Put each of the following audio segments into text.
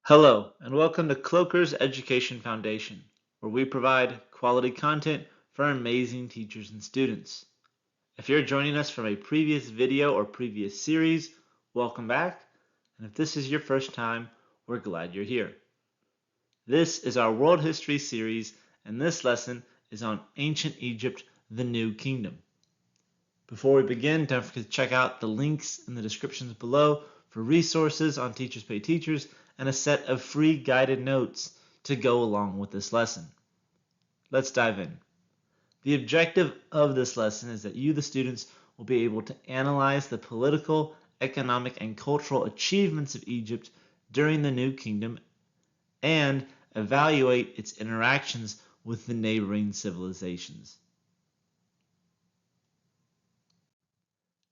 Hello, and welcome to Cloaker's Education Foundation, where we provide quality content for our amazing teachers and students. If you're joining us from a previous video or previous series, welcome back. And if this is your first time, we're glad you're here. This is our World History series, and this lesson is on Ancient Egypt, the New Kingdom. Before we begin, don't forget to check out the links in the descriptions below for resources on Teachers Pay Teachers and a set of free guided notes to go along with this lesson. Let's dive in. The objective of this lesson is that you, the students, will be able to analyze the political, economic, and cultural achievements of Egypt during the New Kingdom and evaluate its interactions with the neighboring civilizations.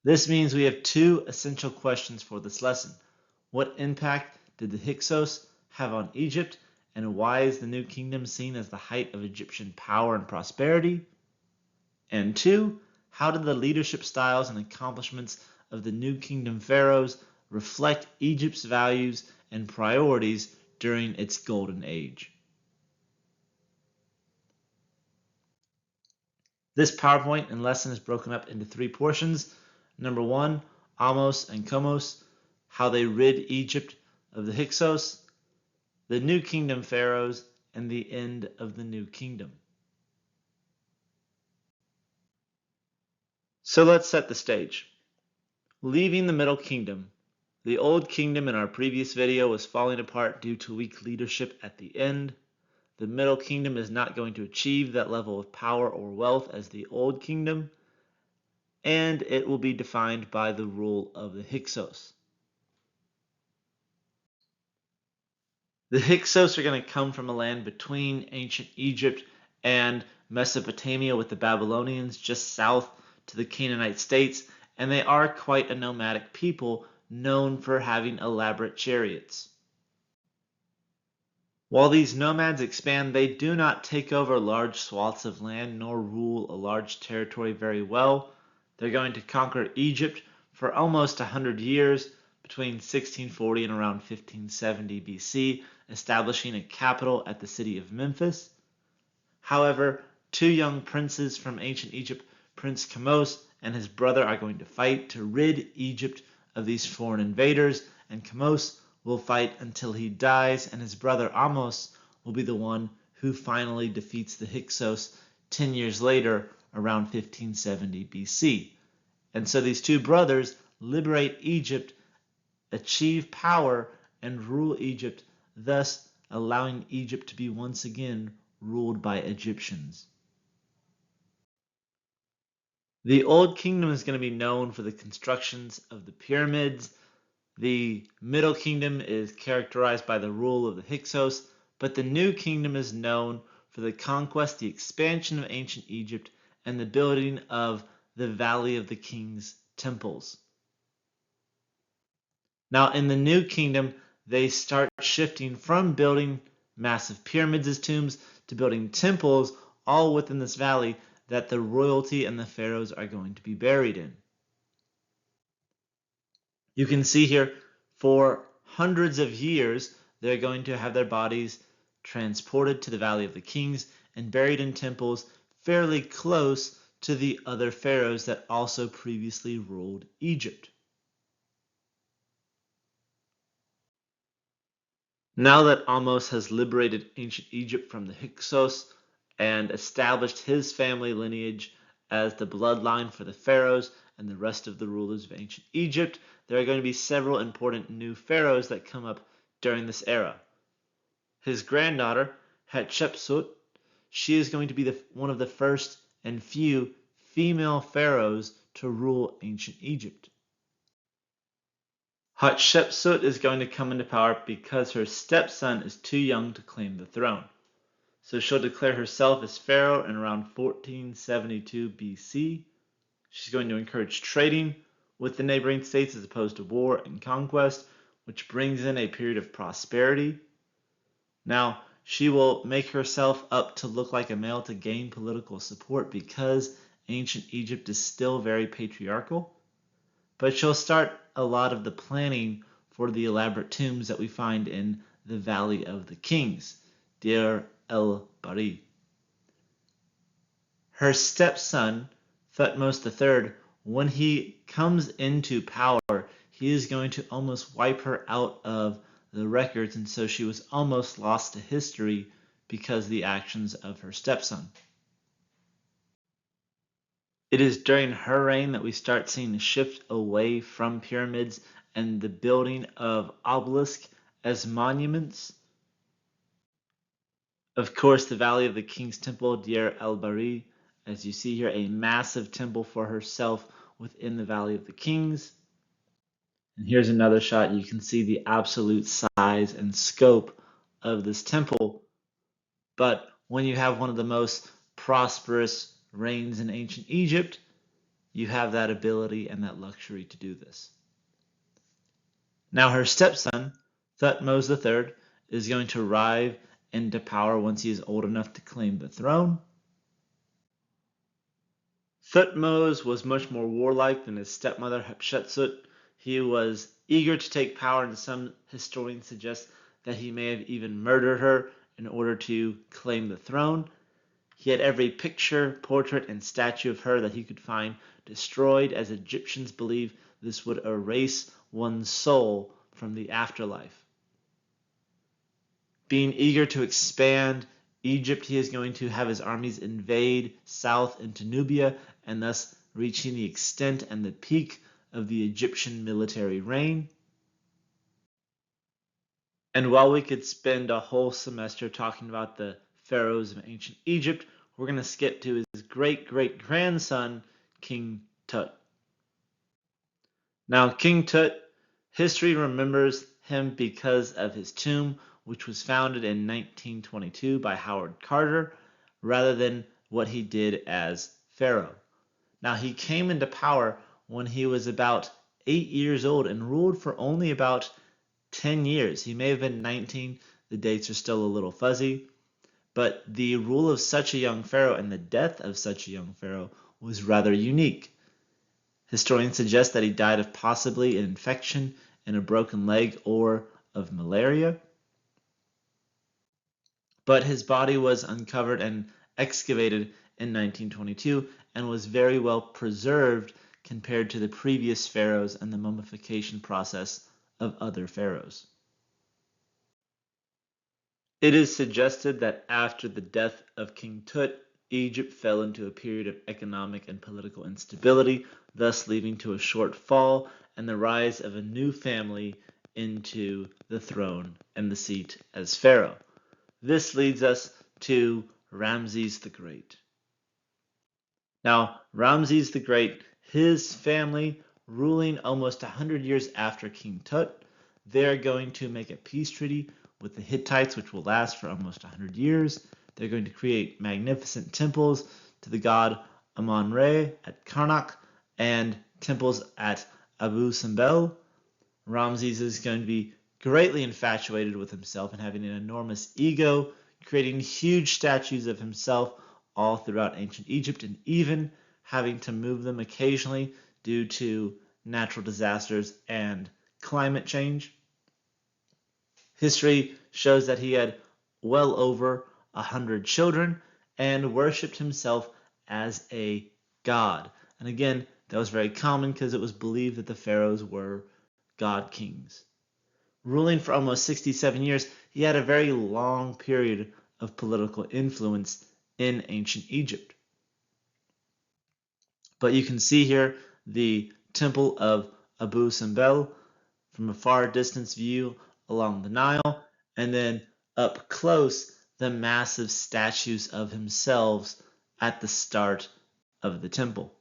This means we have two essential questions for this lesson. What impact did the Hyksos have on Egypt, and why is the New Kingdom seen as the height of Egyptian power and prosperity? And two, how did the leadership styles and accomplishments of the New Kingdom pharaohs reflect Egypt's values and priorities during its golden age? This PowerPoint and lesson is broken up into three portions. Number one, Ahmose and Kamose, how they rid Egypt of the Hyksos, the New Kingdom pharaohs, and the end of the New Kingdom. So let's set the stage. Leaving the Middle Kingdom, the Old Kingdom in our previous video was falling apart due to weak leadership at the end. The Middle Kingdom is not going to achieve that level of power or wealth as the Old Kingdom, and it will be defined by the rule of the Hyksos. The Hyksos are going to come from a land between ancient Egypt and Mesopotamia with the Babylonians just south to the Canaanite states, and they are quite a nomadic people known for having elaborate chariots. While these nomads expand, they do not take over large swaths of land nor rule a large territory very well. They're going to conquer Egypt for almost 100 years, between 1640 and around 1570 BC, establishing a capital at the city of Memphis. However, two young princes from ancient Egypt, Prince Kamose and his brother, are going to fight to rid Egypt of these foreign invaders, and Kamose will fight until he dies, and his brother Ahmose will be the one who finally defeats the Hyksos 10 years later, around 1570 BC. And so these two brothers liberate Egypt, achieve power, and rule Egypt, thus allowing Egypt to be once again ruled by Egyptians. The Old Kingdom is going to be known for the constructions of the pyramids. The Middle Kingdom is characterized by the rule of the Hyksos, but the New Kingdom is known for the conquest, the expansion of ancient Egypt, and the building of the Valley of the Kings temples. Now, in the New Kingdom, they start shifting from building massive pyramids as tombs to building temples, all within this valley that the royalty and the pharaohs are going to be buried in. You can see here, for hundreds of years, they're going to have their bodies transported to the Valley of the Kings and buried in temples fairly close to the other pharaohs that also previously ruled Egypt. Now that Ahmose has liberated ancient Egypt from the Hyksos and established his family lineage as the bloodline for the pharaohs and the rest of the rulers of ancient Egypt, there are going to be several important new pharaohs that come up during this era. His granddaughter, Hatshepsut, she is going to be one of the first and few female pharaohs to rule ancient Egypt. Hatshepsut is going to come into power because her stepson is too young to claim the throne. So she'll declare herself as pharaoh in around 1472 BC. She's going to encourage trading with the neighboring states as opposed to war and conquest, which brings in a period of prosperity. Now, she will make herself up to look like a male to gain political support because ancient Egypt is still very patriarchal. But she'll start a lot of the planning for the elaborate tombs that we find in the Valley of the Kings, Deir el-Bahri. Her stepson, Thutmose III, when he comes into power, he is going to almost wipe her out of the records, and so she was almost lost to history because of the actions of her stepson. It is during her reign that we start seeing a shift away from pyramids and the building of obelisks as monuments. Of course, the Valley of the King's Temple, Deir el-Bahri, as you see here, a massive temple for herself within the Valley of the Kings. And here's another shot. You can see the absolute size and scope of this temple. But when you have one of the most prosperous reigns in ancient Egypt, you have that ability and that luxury to do this. Now her stepson, Thutmose III, is going to arrive into power once he is old enough to claim the throne. Thutmose was much more warlike than his stepmother Hatshepsut. He was eager to take power, and some historians suggest that he may have even murdered her in order to claim the throne. He had every picture, portrait, and statue of her that he could find destroyed, as Egyptians believe this would erase one's soul from the afterlife. Being eager to expand Egypt, he is going to have his armies invade south into Nubia, and thus reaching the extent and the peak of the Egyptian military reign. And while we could spend a whole semester talking about the pharaohs of ancient Egypt, we're going to skip to his great-great-grandson, King Tut. Now, King Tut, history remembers him because of his tomb, which was founded in 1922 by Howard Carter, rather than what he did as pharaoh. Now, he came into power when he was about 8 years old and ruled for only about 10 years. He may have been 19. The dates are still a little fuzzy. But the rule of such a young pharaoh and the death of such a young pharaoh was rather unique. Historians suggest that he died of possibly an infection in a broken leg or of malaria. But his body was uncovered and excavated in 1922 and was very well preserved compared to the previous pharaohs and the mummification process of other pharaohs. It is suggested that after the death of King Tut, Egypt fell into a period of economic and political instability, thus leading to a short fall and the rise of a new family into the throne and the seat as pharaoh. This leads us to Ramses the Great. Now, Ramses the Great, his family ruling almost 100 years after King Tut, they're going to make a peace treaty with the Hittites, which will last for almost 100 years. They're going to create magnificent temples to the god Amon-Ra at Karnak and temples at Abu Simbel. Ramses is going to be greatly infatuated with himself and having an enormous ego, creating huge statues of himself all throughout ancient Egypt, and even having to move them occasionally due to natural disasters and climate change. History shows that he had well over 100 children and worshipped himself as a god. And again, that was very common because it was believed that the pharaohs were god kings. Ruling for almost 67 years, he had a very long period of political influence in ancient Egypt. But you can see here the temple of Abu Simbel from a far distance view along the Nile, and then up close the massive statues of himself at the start of the temple.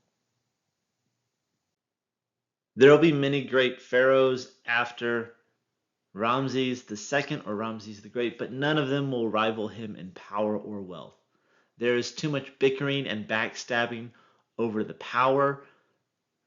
There will be many great pharaohs after Ramses II or Ramses the Great, but none of them will rival him in power or wealth. There is too much bickering and backstabbing over the power.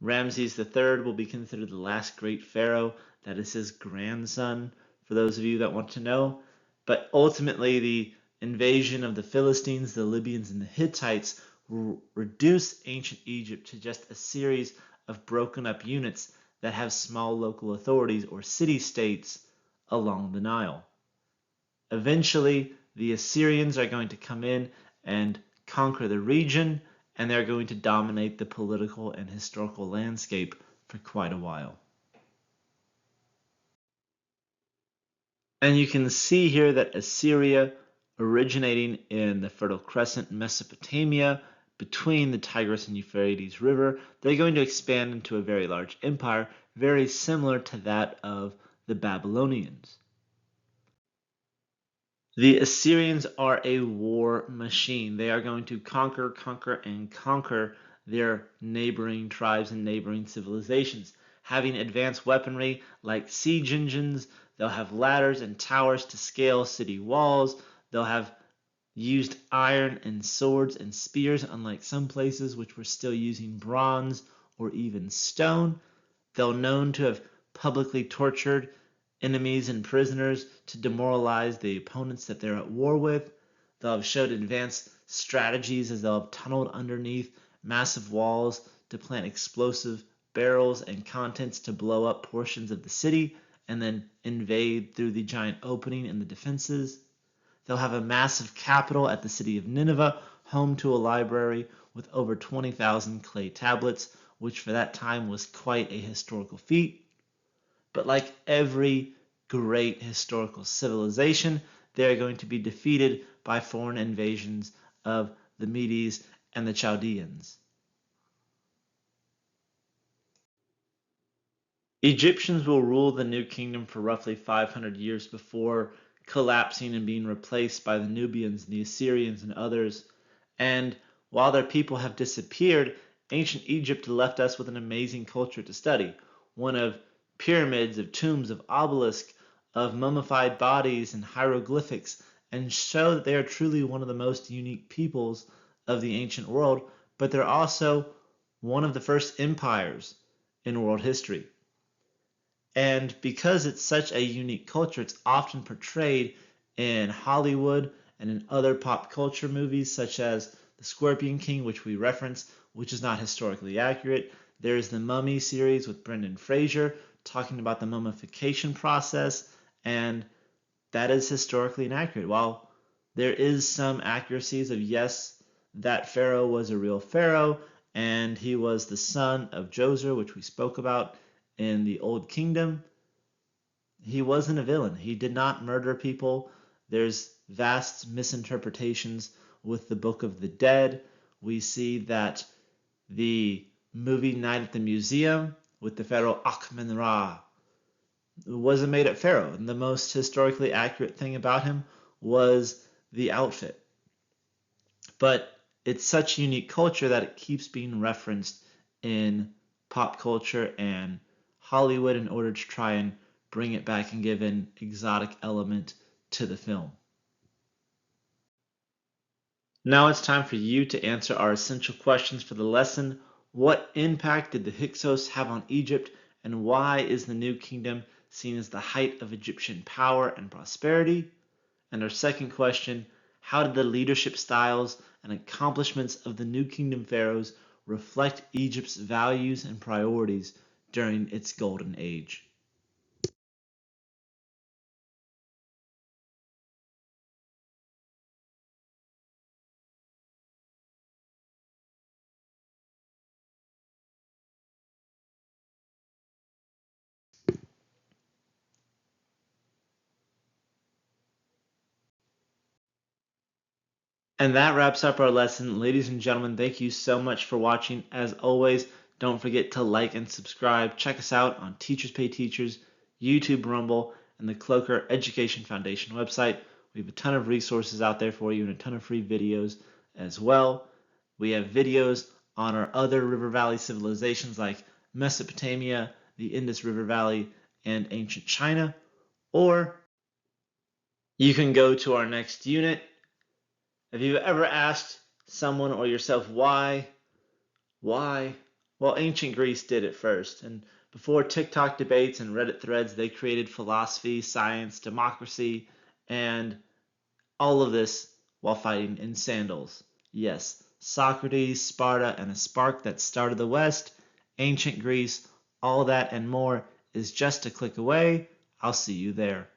Ramses III will be considered the last great pharaoh. That is his grandson, for those of you that want to know. But ultimately, the invasion of the Philistines, the Libyans, and the Hittites will reduce ancient Egypt to just a series of broken up units that have small local authorities or city-states along the Nile. Eventually, the Assyrians are going to come in and conquer the region, and they're going to dominate the political and historical landscape for quite a while. And you can see here that Assyria, originating in the Fertile Crescent, Mesopotamia, between the Tigris and Euphrates River, they're going to expand into a very large empire, very similar to that of the Babylonians. The Assyrians are a war machine. They are going to conquer, and conquer their neighboring tribes and neighboring civilizations. Having advanced weaponry like siege engines, they'll have ladders and towers to scale city walls. They'll have used iron and swords and spears, unlike some places which were still using bronze or even stone. They're known to have publicly tortured enemies and prisoners to demoralize the opponents that they're at war with. They'll have showed advanced strategies as they'll have tunneled underneath massive walls to plant explosive barrels and contents to blow up portions of the city and then invade through the giant opening in the defenses. They'll have a massive capital at the city of Nineveh, home to a library with over 20,000 clay tablets, which for that time was quite a historical feat. But like every great historical civilization, they are going to be defeated by foreign invasions of the Medes and the Chaldeans. Egyptians will rule the New Kingdom for roughly 500 years before collapsing and being replaced by the Nubians, the Assyrians, and others. And while their people have disappeared, ancient Egypt left us with an amazing culture to study, one of pyramids, of tombs, of obelisks, of mummified bodies and hieroglyphics, and show that they are truly one of the most unique peoples of the ancient world, but they're also one of the first empires in world history. And because it's such a unique culture, it's often portrayed in Hollywood and in other pop culture movies, such as The Scorpion King, which we reference, which is not historically accurate. There's the Mummy series with Brendan Fraser, talking about the mummification process, and that is historically inaccurate. While there is some accuracies of, yes, that pharaoh was a real pharaoh, and he was the son of Djoser, which we spoke about in the Old Kingdom, he wasn't a villain. He did not murder people. There's vast misinterpretations with the Book of the Dead. We see that the movie Night at the Museum with the pharaoh Akhmenra was a made-up pharaoh, and the most historically accurate thing about him was the outfit. But it's such a unique culture that it keeps being referenced in pop culture and Hollywood in order to try and bring it back and give an exotic element to the film. Now it's time for you to answer our essential questions for the lesson. What impact did the Hyksos have on Egypt, and why is the New Kingdom seen as the height of Egyptian power and prosperity? And our second question, how did the leadership styles and accomplishments of the New Kingdom pharaohs reflect Egypt's values and priorities during its golden age? And that wraps up our lesson. Ladies and gentlemen, thank you so much for watching. As always, don't forget to like and subscribe. Check us out on Teachers Pay Teachers, YouTube, Rumble, and the Cloaker Education Foundation website. We have a ton of resources out there for you and a ton of free videos as well. We have videos on our other river valley civilizations like Mesopotamia, the Indus River Valley, and ancient China. Or you can go to our next unit. Have you ever asked someone or yourself why? Why? Well, ancient Greece did it first. And before TikTok debates and Reddit threads, they created philosophy, science, democracy, and all of this while fighting in sandals. Yes, Socrates, Sparta, and a spark that started the West, ancient Greece, all that and more is just a click away. I'll see you there.